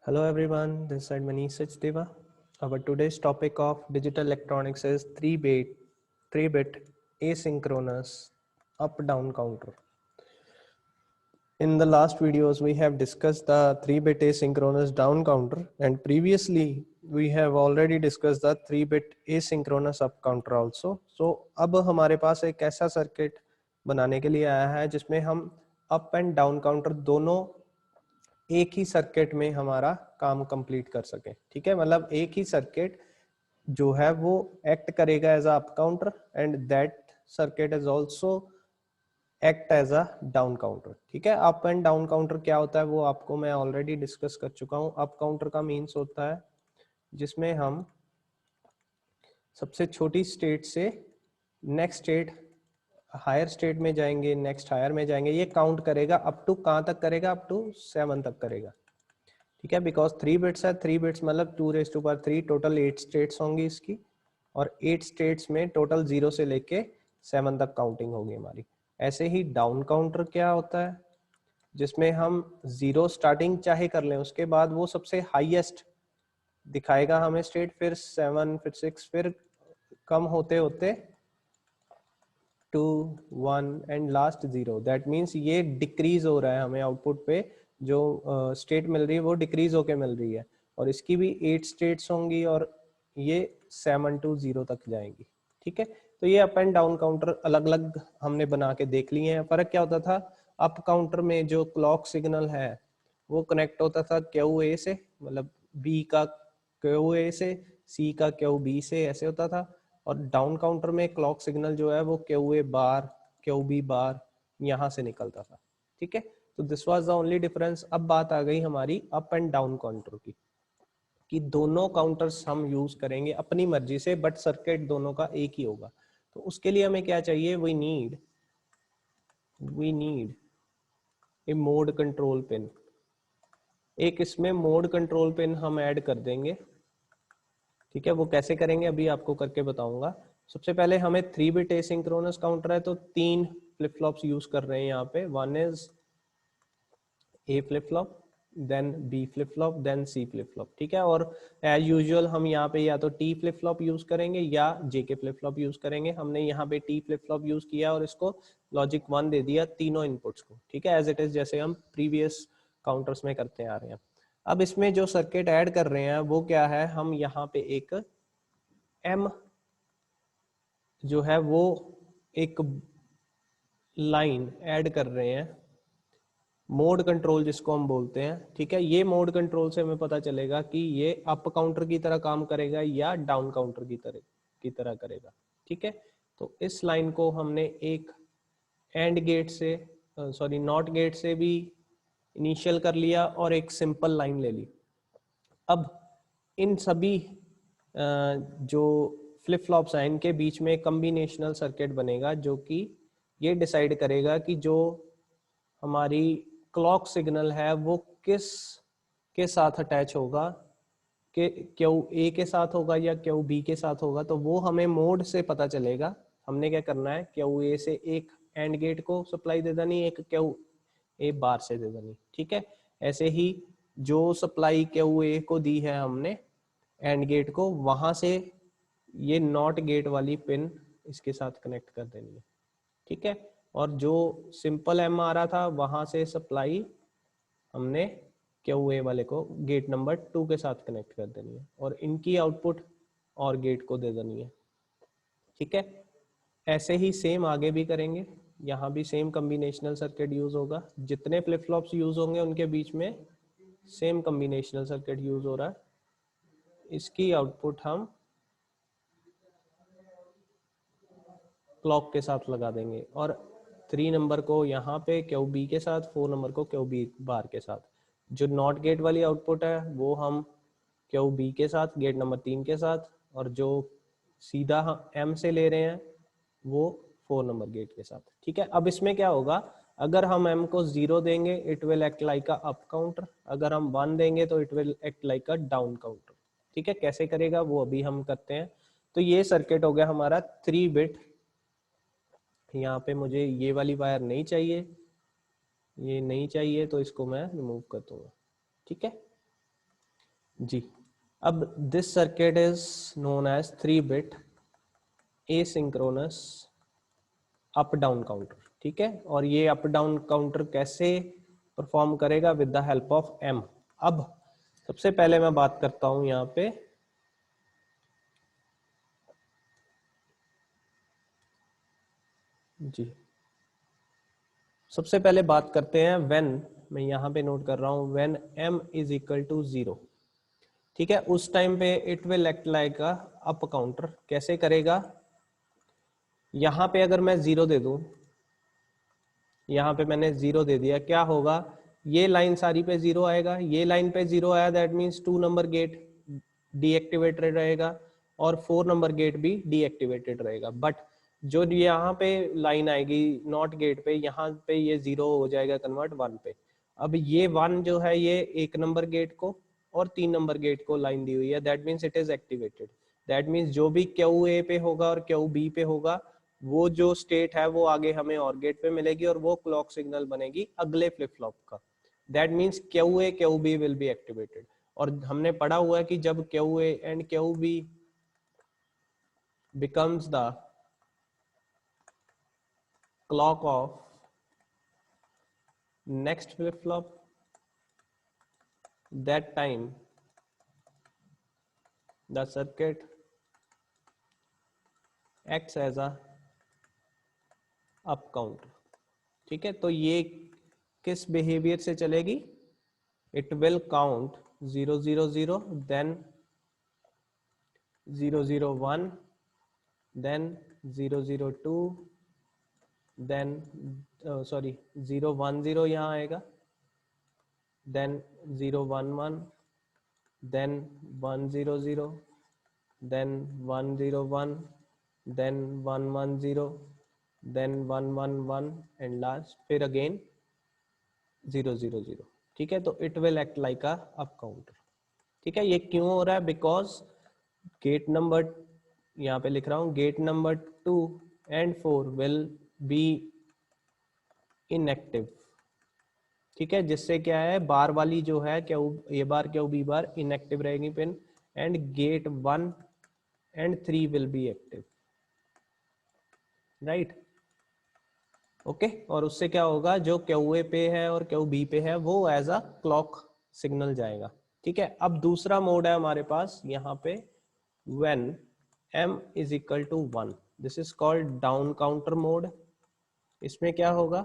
Hello everyone, this is Manish Sachdeva. Our today's topic of digital electronics is 3-bit asynchronous up-down counter. In the last videos, we have discussed the 3-bit asynchronous down counter, and previously we have already discussed the 3-bit asynchronous up counter also. So अब हमारे पास एक ऐसा circuit बनाने के लिए आया है जिसमें हम अप एंड डाउन काउंटर दोनों एक ही सर्किट में हमारा काम कंप्लीट कर सके। ठीक है, मतलब एक ही सर्किट जो है वो एक्ट करेगा as up counter and that circuit is also act as a down counter. ठीक है, अप एंड डाउन काउंटर क्या होता है वो आपको मैं ऑलरेडी डिस्कस कर चुका हूँ। अप काउंटर का मीन्स होता है जिसमें हम सबसे छोटी स्टेट से नेक्स्ट स्टेट हायर स्टेट में जाएंगे, नेक्स्ट हायर में जाएंगे, ये काउंट करेगा अप टू कहाँ तक करेगा, अप टू 7 तक करेगा। ठीक है, बिकॉज 3 बिट्स है, 3 बिट्स मतलब 2⁻3 टोटल 8 स्टेट्स होंगी इसकी, और 8 स्टेट्स में टोटल 0 से लेके 7 तक काउंटिंग होगी हमारी। ऐसे ही डाउन काउंटर क्या होता है जिसमें हम 0 स्टार्टिंग चाहे कर लें, उसके बाद वो सबसे हाईएस्ट दिखाएगा हमें स्टेट, फिर 7, फिर 6, फिर कम होते होते 2, 1 एंड लास्ट 0। दैट मीन्स ये डिक्रीज हो रहा है, हमें आउटपुट पे जो स्टेट मिल रही है वो डिक्रीज होके मिल रही है, और इसकी भी 8 स्टेट्स होंगी और ये 7 to 0 तक जाएंगी। ठीक है, तो ये अप एंड डाउन काउंटर अलग अलग हमने बना के देख लिए हैं। फर्क क्या होता था, अप काउंटर में जो क्लॉक सिग्नल है वो कनेक्ट होता था क्यू ए से, मतलब बी का क्यू ए से, सी का क्यू बी से, ऐसे होता था। और डाउन काउंटर में क्लॉक सिग्नल जो है वो Q A bar Q B bar यहाँ से निकलता था। ठीक है, तो this was the only difference. अब बात आ गई हमारी अप एंड डाउन काउंटर की, कि दोनों काउंटर्स हम यूज करेंगे अपनी मर्जी से, बट सर्किट दोनों का एक ही होगा। तो उसके लिए हमें क्या चाहिए, we need a mode control pin. एक इसमें मोड कंट्रोल पिन हम ऐड कर देंगे। ठीक है, वो कैसे करेंगे अभी आपको करके बताऊंगा। सबसे पहले हमें 3-बिट एसिंक्रोनस काउंटर है, तो 3 फ्लिप फ्लॉप्स यूज कर रहे हैं यहाँ पे। One is A flip flop, then B flip flop, then C flip flop. ठीक है, और एज यूजुअल हम यहाँ पे या तो टी फ्लिप फ्लॉप यूज करेंगे या जे के फ्लिप फ्लॉप यूज करेंगे। हमने यहाँ पे टी फ्लिप फ्लॉप यूज किया और इसको लॉजिक 1 दे दिया तीनों इनपुट्स को। ठीक है, एज इट इज जैसे हम प्रीवियस काउंटर्स में करते आ रहे हैं। अब इसमें जो सर्किट ऐड कर रहे हैं वो क्या है, हम यहाँ पे एक एम जो है वो एक लाइन ऐड कर रहे हैं, मोड कंट्रोल जिसको हम बोलते हैं। ठीक है, ये मोड कंट्रोल से हमें पता चलेगा कि ये अप काउंटर की तरह काम करेगा या डाउन काउंटर की तरह करेगा। ठीक है, तो इस लाइन को हमने एक एंड गेट से, सॉरी नॉट गेट से भी इनिशियल कर लिया और एक सिंपल लाइन ले ली। अब इन सभी जो फ्लिप फ्लॉप्स हैं इनके बीच में कम्बिनेशनल सर्किट बनेगा, जो कि ये डिसाइड करेगा कि जो हमारी क्लॉक सिग्नल है वो किस के साथ अटैच होगा, कि क्यू ए के साथ होगा या क्यू बी के साथ होगा। तो वो हमें मोड से पता चलेगा। हमने क्या करना है, क्यू ए से एक एंड गेट को सप्लाई दे देनी, एक क्यू ए बार से दे देनी। ठीक है, ऐसे ही जो सप्लाई क्यू ए को दी है हमने एंड गेट को, वहां से ये नॉट गेट वाली पिन इसके साथ कनेक्ट कर देनी है। ठीक है, और जो सिंपल एम आ रहा था वहां से सप्लाई हमने क्यू ए वाले को गेट नंबर 2 के साथ कनेक्ट कर देनी है, और इनकी आउटपुट और गेट को दे देनी है। ठीक है, ऐसे ही सेम आगे भी करेंगे, यहाँ भी सेम कम्बिनेशनल सर्किट यूज होगा। जितने फ्लिप फ्लॉप्स यूज होंगे उनके बीच में सेम कम्बिनेशनल सर्किट यूज हो रहा है। इसकी आउटपुट हम क्लॉक के साथ लगा देंगे, और 3 नंबर को यहाँ पे क्यू बी के साथ, 4 नंबर को क्यू बी बार के साथ। जो नॉट गेट वाली आउटपुट है वो हम क्यू बी के साथ गेट नंबर 3 के साथ, और जो सीधा हम एम से ले रहे हैं वो 4 नंबर गेट के साथ। ठीक है, अब इसमें क्या होगा, अगर हम m को 0 देंगे it will act like a up counter, अगर हम 1 देंगे तो it will act like a down counter. ठीक है, कैसे करेगा वो अभी हम करते हैं। तो ये सर्किट हो गया हमारा 3-बिट। यहाँ पे मुझे ये वाली वायर नहीं चाहिए, ये नहीं चाहिए, तो इसको मैं रिमूव कर दूंगा। ठीक है, जी। अब this circuit is known as 3-bit asynchronous up down counter, ठीक है। और ये अप डाउन काउंटर कैसे परफॉर्म करेगा? With the help of M. अब सबसे पहले मैं बात करता हूं यहाँ पे जी, सबसे पहले बात करते हैं व्हेन, मैं यहाँ पे नोट कर रहा हूं when m is equal to 0, ठीक है। उस टाइम पे it will act like a up counter. कैसे करेगा? यहाँ पे अगर मैं 0 दे दूं, यहाँ पे मैंने 0 दे दिया, क्या होगा? ये लाइन सारी पे 0 आएगा, ये लाइन पे 0 आया, that means 2 number gate deactivated रहेगा और 4 नंबर गेट भी डीएक्टिवेटेड रहेगा। बट जो यहाँ पे लाइन आएगी नॉट गेट पे, यहाँ पे ये 0 हो जाएगा कन्वर्ट 1 पे। अब ये 1 जो है ये 1 नंबर गेट को और 3 नंबर गेट को लाइन दी हुई है, that means it is activated. That means जो भी क्यू ए पे होगा और क्यू बी पे होगा, वो जो स्टेट है वो आगे हमें और गेट पे मिलेगी और वो क्लॉक सिग्नल बनेगी अगले फ्लिप फ्लॉप का। That means Q A Q B will be activated. और हमने पढ़ा हुआ है कि जब Q A and Q B becomes the clock of next flip flop, that time the circuit acts as a up counter, ठीक है। तो ये किस बिहेवियर से चलेगी? It will count 0 0 0, then 0 0 1, then 0 0 2, then sorry 0 1 0 यहाँ आएगा, then 0 1 1, then 1 0 0, then 1 0 1, then 1 1 0, then 1 1 1 and last फिर again 0 0 0, ठीक है। तो it will act like a up counter, ठीक है। ये क्यों हो रहा है? बिकॉज गेट नंबर, यहाँ पे लिख रहा हूँ, gate number 2 and 4 will be inactive, ठीक है। जिससे क्या है, बार वाली जो है क्या ए बार क्या बी बार इनएक्टिव रहेगी pin, and gate 1 and 3 will be active, right, okay. और उससे क्या होगा, जो क्यू ए पे है और क्यू बी पे है वो एज अ क्लॉक सिग्नल जाएगा, ठीक है। अब दूसरा मोड है हमारे पास यहाँ पे, when m is equal to 1, this is called down counter mode. इसमें क्या होगा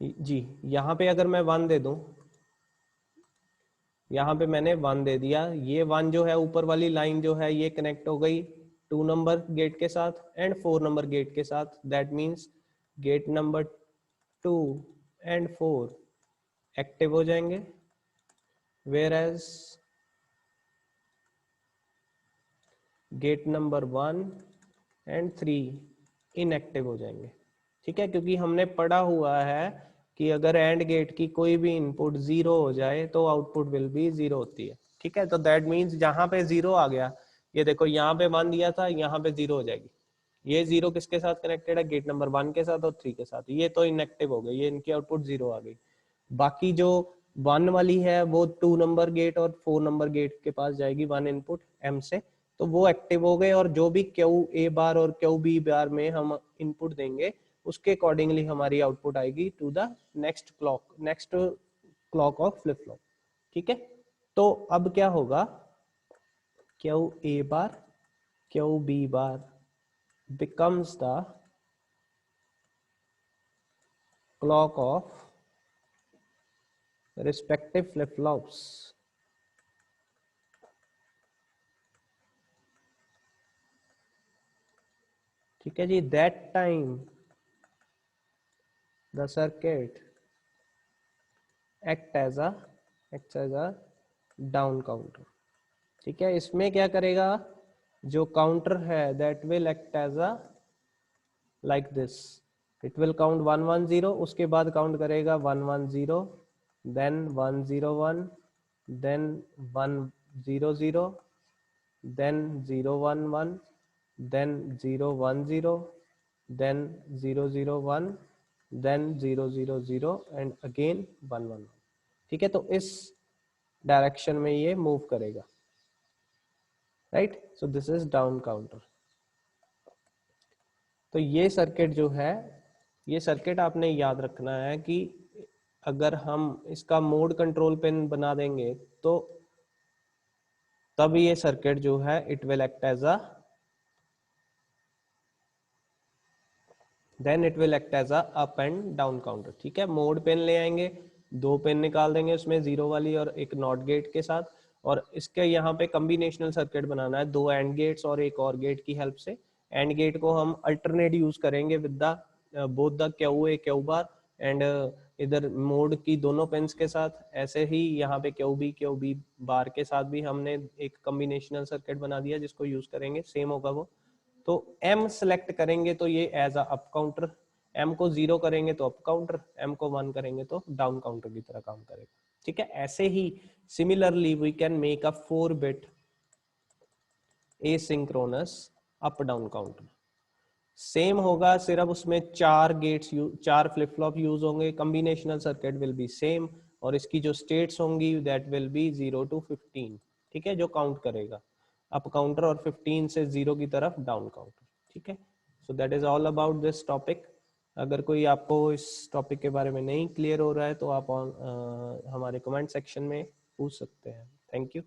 जी, यहाँ पे अगर मैं 1 दे दूं, यहाँ पे मैंने 1 दे दिया, ये 1 जो है ऊपर वाली लाइन जो है ये कनेक्ट हो गई 2 नंबर गेट के साथ एंड 4 नंबर गेट के साथ, that means gate number 2 and 4 active हो जाएंगे, whereas gate number 1 and 3 inactive हो जाएंगे, ठीक है। क्योंकि हमने पढ़ा हुआ है कि अगर एंड गेट की कोई भी इनपुट 0 हो जाए तो आउटपुट विल बी 0 होती है, ठीक है। तो दैट मीन्स जहां पे 0 आ गया, ये देखो यहाँ पे 1 दिया था, यहाँ पे 0 हो जाएगी। ये 0 किसके साथ कनेक्टेड है? गेट नंबर 1 के साथ और 3 के साथ, ये तो इनएक्टिव हो गई, ये इनकी आउटपुट 0 आ गई। बाकी जो 1 वाली है वो 2 नंबर गेट और 4 नंबर गेट के पास जाएगी 1 इनपुट m से, तो वो एक्टिव हो गए। और जो भी क्यू ए बार और क्यू बी बार में हम इनपुट देंगे उसके अकॉर्डिंगली हमारी आउटपुट आएगी to the next clock of flip flop, ठीक है। तो अब क्या होगा, Q A bar Q B bar becomes the clock of respective flip flops, ठीक है जी। That time the circuit act as a down counter, ठीक है। इसमें क्या करेगा, जो काउंटर है that will act as a like this, it will count 1 1 0, उसके बाद काउंट करेगा 1 1 0, then 1 0 1, then 1 0 0, then 0 1 1, then 0 1 0, then 0 0 1, then 0 0 0 and again 1 1 1, ठीक है, तो इस डायरेक्शन में ये मूव करेगा, right. So this is down counter. तो ये सर्किट जो है, ये सर्किट आपने याद रखना है कि अगर हम इसका मोड कंट्रोल पिन बना देंगे तो तब ये सर्किट जो है it will act as a then it will act as a up and down counter. ठीक है, मोड पिन ले आएंगे, 2 पिन निकाल देंगे उसमें, 0 वाली और एक नॉट गेट के साथ, और इसके यहाँ पे कॉम्बिनेशनल सर्किट बनाना है 2 एंड गेट्स और एक और गेट की हेल्प से। एंड गेट को हम अल्टरनेट यूज करेंगे with the both the Q A Q bar and इधर मोड की दोनों पिन्स के साथ। ऐसे ही यहाँ पे क्यू बी बार के साथ भी हमने एक कॉम्बिनेशनल सर्किट बना दिया जिसको यूज करेंगे, सेम होगा वो। तो m सेलेक्ट करेंगे तो ये as a up counter, m को 0 करेंगे तो अप काउंटर, m को 1 करेंगे तो डाउन काउंटर की तरह काम करेगा। ठीक है, ऐसे ही similarly we can make a 4 bit asynchronous up down counter. Same होगा, सिर्फ उसमें 4 गेट्स 4 फ्लिप फ्लॉप यूज होंगे, combinational circuit will be same, और इसकी जो स्टेट्स होंगी दैट विल बी 0 to 15। ठीक है, जो काउंट करेगा अप काउंटर, और 15 से 0 की तरफ डाउन काउंटर। ठीक है, so that is all about this topic. अगर कोई आपको इस टॉपिक के बारे में नहीं क्लियर हो रहा है तो आप हमारे कमेंट सेक्शन में पूछ सकते हैं। Thank you.